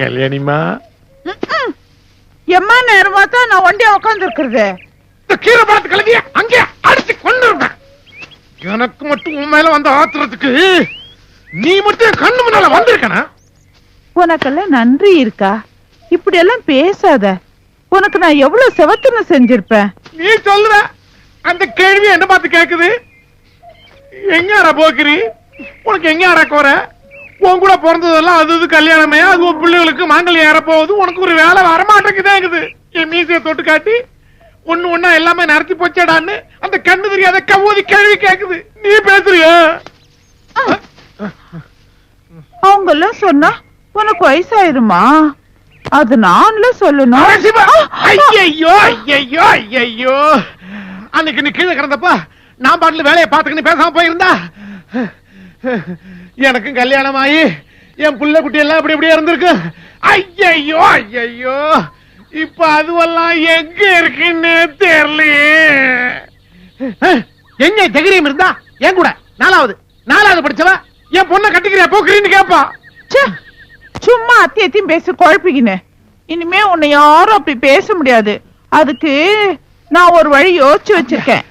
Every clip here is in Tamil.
கல்யாணிமா எம்மா நேரமா தான் நான் ஒண்டியா உட்கார்ந்து இருக்கிறது. இந்த கீரை பழத்து கலங்கிய அங்கே அடிச்சு கொண்டு எனக்கு மட்டும் உன் மேல வந்த ஆத்திரத்துக்கு நீ மட்டும் கண்ணு முன்னால வந்திருக்கனா? உனக்கெல்லாம் நன்றி இருக்கா? இப்படி எல்லாம் பேசாத. உனக்கு நான் எவ்வளவு செவத்துன்னு செஞ்சிருப்பேன். நீ சொல்ற அந்த கேள்வி என்ன பார்த்து கேக்குது? எங்க போக்குறி உனக்கு எங்க அறக்குற? உன் கூட பிறந்ததெல்லாம் அது கல்யாணமே, அது உன் பிள்ளைகளுக்கு மாங்கல்யம் ஏற போகுது. உனக்கு ஒரு வேலை வரமாட்டேங்குது. என் மீசையை தொட்டு காட்டி ஒண்ணு ஒண்ணா எல்லாமே நடத்தி போச்சடான்னு அந்த கண்ணு தெரியாத கவுதி கேள்வி கேக்குது. நீ பேசுறியா? அவங்க எல்லாம் சொன்னா உனக்கு வயசாயிருமா? அது நான்ல சொல்லணும். ஐயோ ஐயோ ஐயோ, அன்னைக்கு நீ கீழே கிடந்தப்ப நான் பாட்டுல வேலையை பார்த்துக்கின்னு பேசாம போயிருந்தா எனக்கும் கல்யாணம் ஆகி என் புள்ள குட்டி எல்லாம் இப்படி இப்படியே இருந்திருக்கு. ஐயோ ஐயோ, இப்ப அதுவெல்லாம் எங்க இருக்குன்னு தெரியலையே. எங்க தைரியம் இருந்தா என் கூட நாலாவது படிச்சவ என் பொண்ணை கட்டிக்கிறியா போக்குறீன்னு கேப்பா. சும்மா அத்தியத்தையும் பேசி குழப்பிக்கின்னு இனிமே உன்னை யாரும் அப்படி பேச முடியாது. அதுக்கு நான் ஒரு வழி யோசிச்சு வச்சிருக்கேன்.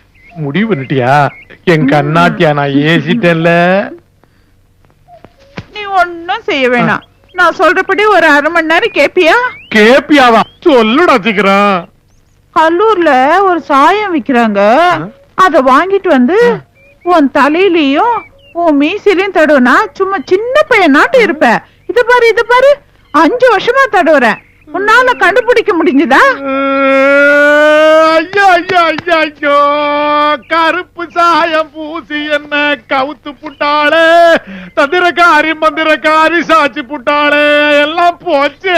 முடிவு பண்ணிட்டியா? என் கண்ணாட்டியா நான் ஏசிட்டேன்ல. நீ ஒன்னும் செய்ய வேணாம். நான் சொல்றபடி ஒரு அரை மணி நேரம் கேப்பியாவா? சொல்லுடா சீக்கிரம். கல்லூர்ல ஒரு சாயம் விக்கிறாங்க. அத வாங்கிட்டு வந்து உன் தலையிலயும் உன் மீசிலையும் தடவுனா சும்மா சின்ன பையன் நாட்டு இருப்ப. இது பாரு 5 வருஷமா தடவுறேன். உன்னால கண்டுபிடிக்க முடிஞ்சதா? ஐயோ, கருப்பு சாயம் பூசி என்ன கவுத்து புட்டாளே, தந்திரக்காரி மந்திரக்காரி சாட்சி புட்டாளே, எல்லாம் போச்சு.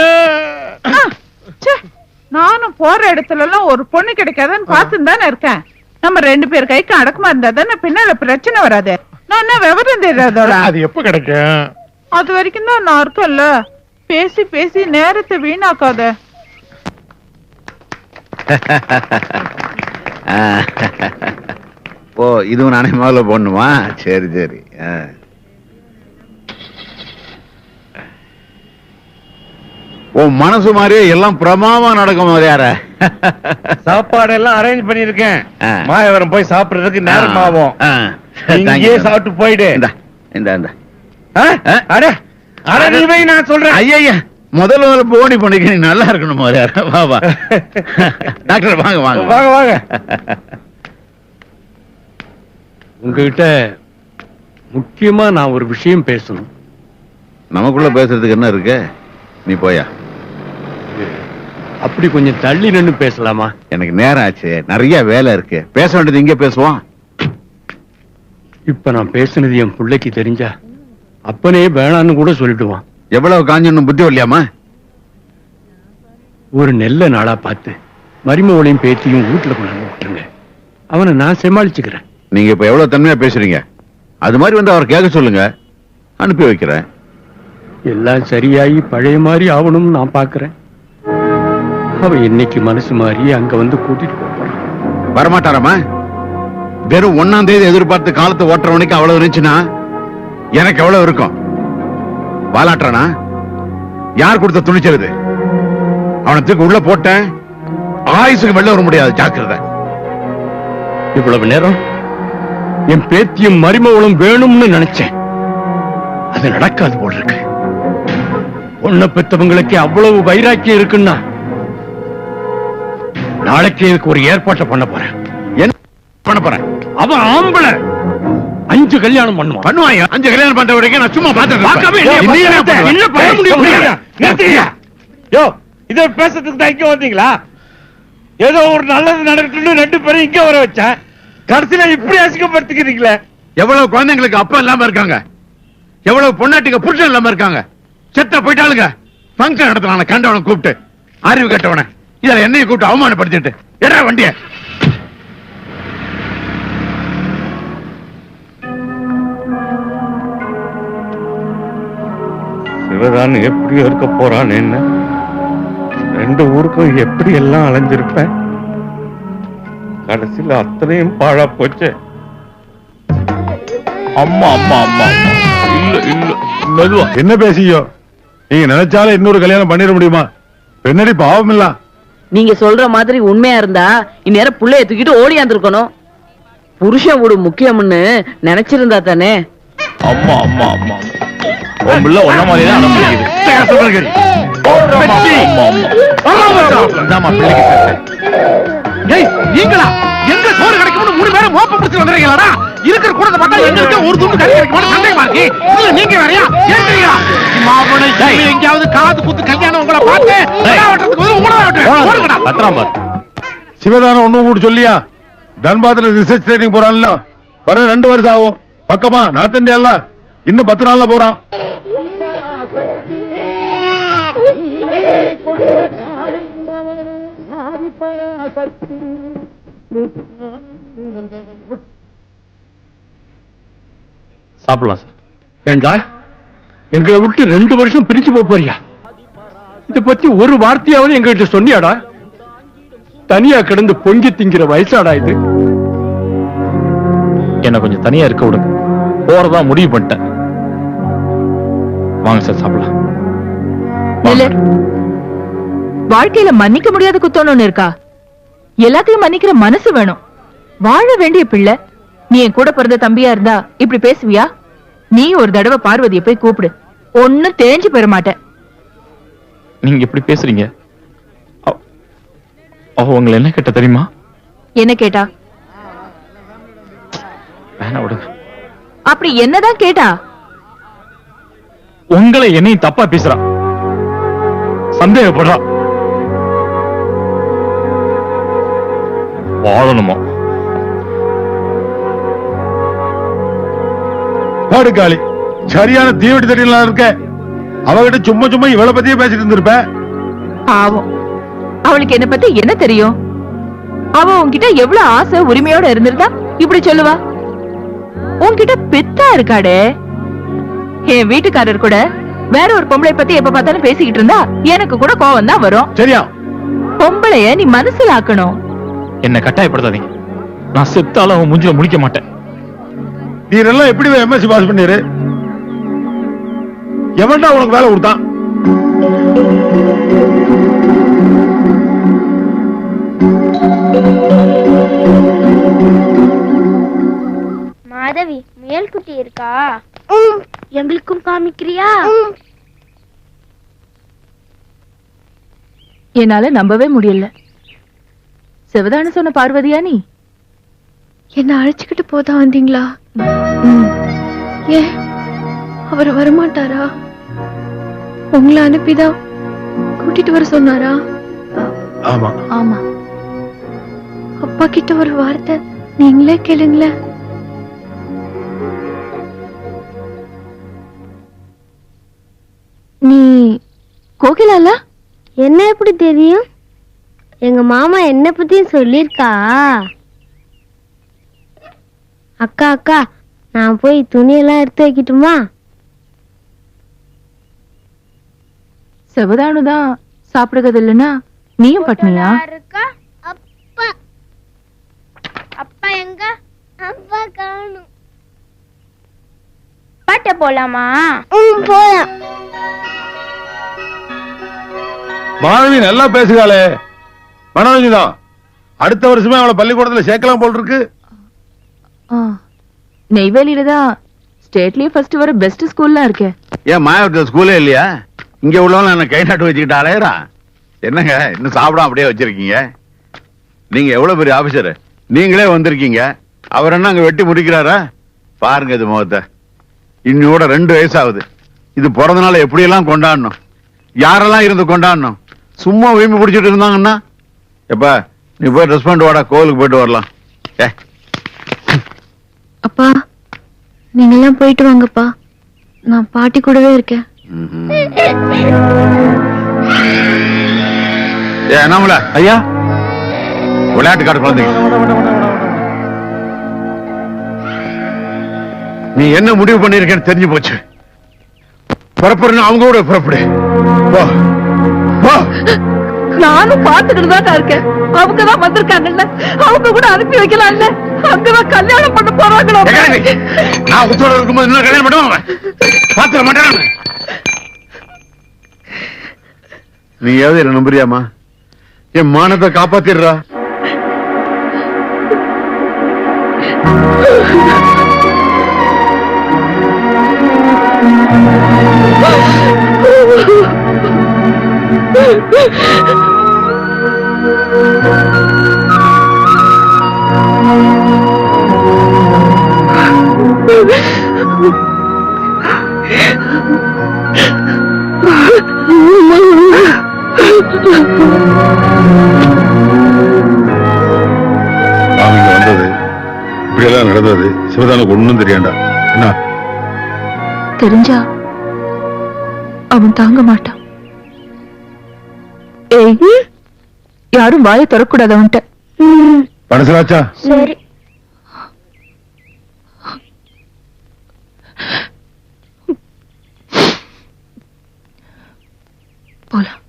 நானும் போற இடத்துல எல்லாம் ஒரு பொண்ணு கிடைக்காதான்னு பார்த்துன்னு தானே இருக்கேன். நம்ம 2 பேர் கைக்கு அடக்கமா இருந்தா தானே பின்னால பிரச்சனை வராது. நான் என்ன விவரம் தெரியாதோட? அது எப்ப கிடைக்கும்? அது வரைக்கும் தான் நான் இருக்கேன்ல. பேசி பேசி நேரத்தை வீணாக்காத. ஓ, இதுவும் நானே முதல்ல போடணுமா? சரி சரி. ஓ, மனசு மாதிரியே எல்லாம் பிரமாவா நடக்கும். யார சாப்பாடு எல்லாம் அரேஞ்ச் பண்ணிருக்கேன். மாயவரம் போய் சாப்பிடுறதுக்கு நேரம் ஆகும். இங்கேயே சாப்பிட்டு போயிடு. நான் சொல்றேன். ஐயா, முதல்ல போனி பண்ணிக்க. நீ நல்லா இருக்கணும். வா டாக்டர், வாங்க வாங்க வாங்க வாங்க. உங்ககிட்ட முக்கியமா நான் ஒரு விஷயம் பேசணும். நமக்குள்ள பேசுறதுக்கு என்ன இருக்கு? நீ போயா. அப்படி கொஞ்சம் தள்ளி நின்னு பேசலாமா? எனக்கு நேரம் ஆச்சு, நிறைய வேலை இருக்கு. பேச வேண்டியது இங்கே பேசுவோம். இப்ப நான் பேசுனது என் பிள்ளைக்கு தெரிஞ்சா அப்பனே வேணான்னு கூட சொல்லிடுவான். எவ்வளவு காஞ்சணும் புத்தி வரலையாமா? ஒரு நல்ல நாளா பார்த்து மருமகளையும் பேத்தியும் வீட்டுல கொண்டாந்து விட்டுருங்க. அவனை நான் சமாளிச்சுக்கிறேன். நீங்க இப்ப எவ்வளவு தன்மையா பேசுறீங்க? அது மாதிரி வந்து அவர் கேட்க சொல்லுங்க, அனுப்பி வைக்கிறேன். எல்லாம் சரியாயி பழைய மாதிரி ஆகணும்னு நான் பாக்குறேன். அவன் இன்னைக்கு மனசு மாறி அங்க வந்து கூட்டிட்டு போறான். வரமாட்டாராமா? வெறும் 1ஆம் தேதி எதிர்பார்த்து காலத்தை ஓட்டுறவனுக்கு அவ்வளவு இருந்துச்சுன்னா எனக்கு எவ்வளவு இருக்கும்? வாலாட்டுறானா? யார் கொடுத்த துணிச்சல்? அவனுக்கு உள்ள போட்டேன். ஆயுசுக்கு வெளில வர முடியாது. ஜாக்கிரதை. இவ்வளவு நேரம் என் பேத்தியும் மருமகளும் வேணும்னு நினைச்சேன். அது நடக்காது போல இருக்கு. பொண்ணை பெத்தவங்களுக்கு அவ்வளவு வைராக்கியம் இருக்குன்னா நாளைக்கு இதுக்கு ஒரு ஏற்பாட்டை பண்ண போறேன். என்ன பண்ண போறேன்? அவன் ஆம்பளை 5 கல்யாணம் பண்ணுவான். 5 கல்யாணம் பண்ற வரைக்கும் நான் சும்மா இத பேசுறதுக்கு தான் இங்க வந்தீங்களா? ஏதோ ஒரு நல்லது நடக்கட்டும்னு 2 பேரும் இங்க வர வச்சேன். கடைசியில இப்படி அசிங்கப்படுத்திக்கிறீங்களே. எவ்வளவு குழந்தைங்களுக்கு அப்பா இல்லாம இருக்காங்க, எவ்வளவு பொண்ணாட்டிக்கு புருஷன் இல்லாம இருக்காங்க. செத்த போயிட்டாளுங்க. பங்கன் நடத்துறான கண்டவனை கூப்பிட்டு, அறிவு கட்டவன இதுல என்னைய கூப்பிட்டு அவமானப்படுத்திட்டு எடா வண்டிய. சிவதான் எப்படி இருக்க போறான்? என்ன 2 ஊருக்கும் எப்படி எல்லாம் அலைஞ்சிருப்பேன். கடைசியில அத்தனையும் பாழா போச்சு. அம்மா அம்மா அம்மா இல்ல இல்ல மெதுவா. என்ன பேசியோ? நீங்க நினைச்சாலும் இன்னொரு கல்யாணம் பண்ணிட முடியுமா? என்னடி பாவம் இல்ல. நீங்க சொல்ற மாதிரி உண்மையா இருந்தா இந்நேரம் புள்ளைய தூக்கிட்டு ஓடியாந்துருக்கணும். புருஷன் வீடு முக்கியம்னு நினைச்சிருந்தா தானே. அம்மா அம்மா அம்மா உன் பிள்ளை ஒன்ன மாதிரிதான் அனுப்பிடுது. நீங்களா எங்க சோறு கிடைக்கும்னு 3 பேரும் மோப்ப பிடிச்சு வந்துறீங்களாடா? இருக்கிற கூட பார்த்தா எங்களுக்கு ஒரு துண்டு கறி கிடைக்கும்னு சந்தேகமா இருக்கு. இல்ல நீங்க வேறயா ஏன்றீங்களா? மாவனை எங்கயாவது காது குத்து கல்யாணம் உங்களை பார்த்து சிவதானம் ஒண்ணும் கூட சொல்லியா? தன்பாத்துல ரிசர்ச் ட்ரைனிங் போறான்ல, வர 2 வருஷம் ஆகும். பக்கமா நார்த் இந்தியா இன்னும் 10 நாள்ல போறான். சாப்பிடலாம் சார். ஏண்டா எங்களை விட்டு 2 வருஷம் பிரிச்சு போறியா? இத பத்தி ஒரு வார்த்தையாவது எங்ககிட்ட சொன்னியாடா? தனியா கிடந்து பொங்கி திங்கிற வயசாடா இது. என்ன கொஞ்சம் தனியா இருக்க விடுங்க. போறதா முடிவு பண்ணிட்டேன். வாங்க சார் சாப்பிடலாம். வாழ்க்கையில மன்னிக்க முடியாத குத்தம்னு இருக்கா? எல்லாத்தையும் மன்னிக்கிற மனசு வேணும். வாழ வேண்டிய பிள்ளை. நீ என் கூட பிறந்த தம்பியா இருந்தா இப்படி பேசுவியா? நீ ஒரு தடவை பார்வதியை போய் கூப்பிடு. ஒன்னும் தேஞ்சு பெற மாட்டேன். நீங்க எப்படி பேசுறீங்க? அவ உங்களை என்ன கேட்ட தெரியுமா? என்ன கேட்டா? வேணா விடுங்க. அப்படி என்னதான் கேட்டா? உங்களை என்னையும் தப்பா பேசுறா, சந்தேகப்படுறா. வாழணுமா? பாடுகாளி சரியான தீவட்டி தட்டிலாம் இருக்க. அவகிட்ட சும்மா சும்மா இவளை பத்தியே பேசிட்டு இருந்திருப்ப. பாவம், அவளுக்கு என்ன பத்தி என்ன தெரியும்? அவ உன்கிட்ட எவ்வளவு ஆசை உரிமையோட இருந்திருந்தா இப்படி சொல்லுவா? உன்கிட்ட பித்தா இருக்காடே. என் வீட்டுக்காரர் கூட வேற ஒரு பொம்பளை பத்தி எப்ப பார்த்தாலும் பேசிக்கிட்டு இருந்தா எனக்கு கூட கோவம் தான் வரும். சரியா? பொம்பளைய நீ மனசுல ஆக்கணும். என்ன கட்டாயப்படுத்தாதீங்க. நான் செத்தாலும் அவன் மூஞ்சில முடிக்க மாட்டேன். நீரெல்லாம் எப்படி எம்எஸ்சி பாஸ் பண்ணிரு? எவன்டா உனக்கு வேலை கொடுத்தான்? மாதவி, முயல் குட்டி இருக்கா? எங்களுக்கும் காமிக்கிறியா? என்னால நம்பவே முடியல. சிவதான சொன்ன பார்வதியா நீ? என்ன அழைச்சுக்கிட்டு போதா வந்தீங்களா? ஏன் அவர் வரமாட்டாரா? உங்களை அனுப்பிதான் கூட்டிட்டு வர சொன்னாரா? ஆமா ஆமா. அப்பா கிட்ட ஒரு வார்த்தை நீங்களே கேளுங்களேன். நீ கோகிலால? என்ன எப்படி தெரியும்? எங்க மாமா என்ன பத்தியும் சொல்லிருக்கா. அக்கா அக்கா, நான் போய் துணியெல்லாம் எடுத்து வைக்கட்டுமா? சிவதானுதான் சாப்பிடுறது இல்லைன்னா நீயும் பட்னியா? அப்பா அப்பா எங்க? அப்பா காணும். பாட்ட போலாமா? போலாம். மாணவி நல்லா பேசுகாளே. மனோஜிதான் அடுத்த வருஷமே அவளை பள்ளிக்கூடத்துல சேர்க்கலாம் போல் இருக்கு. நெய்வேலியில தான் ஸ்டேட்லயே ஃபர்ஸ்ட் வர பெஸ்ட் ஸ்கூல்லாம் இருக்கே. ஏன் மாயவரத்துல ஸ்கூலே இல்லையா? இங்க உள்ளவங்க என்ன கை நாட்டு வச்சுக்கிட்டு அலையறா? என்னங்க இன்னும் சாப்பிடாம அப்படியே வச்சிருக்கீங்க? நீங்க எவ்வளவு பெரிய ஆபீசர், நீங்களே வந்திருக்கீங்க. அவர் என்ன அங்க வெட்டி முடிக்கிறாரா? பாருங்க இது முகத்தை. இன்னோட 2 வயசாகுது. இது பிறந்த நாள் எப்படி எல்லாம் கொண்டாடணும், யாரெல்லாம் இருந்து கொண்டாடணும். சும்மா வீம்பு பிடிச்சிட்டு இருந்தாங்கன்னா எப்ப நீ போய் ட்ரெஸ் பண்ணிட்டு வாடா, கோவிலுக்கு போயிட்டு வரலாம். அப்பா நீங்க எல்லாம் போயிட்டு வாங்கப்பா, நான் பாட்டி கூடவே இருக்கேன். என்னமுல ஐயா, விளையாட்டு காட்டு குழந்தைங்க, நீ என்ன முடிவு பண்ணிருக்கேன்னு தெரிஞ்சு போச்சு. புறப்படுறா, அவங்க கூட புறப்படு. நானும் பாத்துக்கிட்டு தான் இருக்கேன். அவங்கதான் வந்திருக்காங்கல்ல, அவங்க கூட அனுப்பி வைக்கலாம்ல. அங்கதான் கல்யாணம் பண்ண போறாங்களோ. நான் உத்தரவு இருக்கும்போது இன்னும் கல்யாணம் பண்ணுவாங்க. பாத்துக்க மாட்டேன். நீயாவது என்ன நம்புறியாமா? என் மானத்தை காப்பாத்திடுறா. அவங்க வந்தது இப்படியெல்லாம் நடந்தது சிவதானுக்கு ஒண்ணும் தெரியாண்டா. என்ன தெரிஞ்சா அவன் தாங்க மாட்டான். ஏய், யாரும் வாயை திறக்கூடாது அவன்கிட்ட. பனசராச்சா சரி. போலாம்.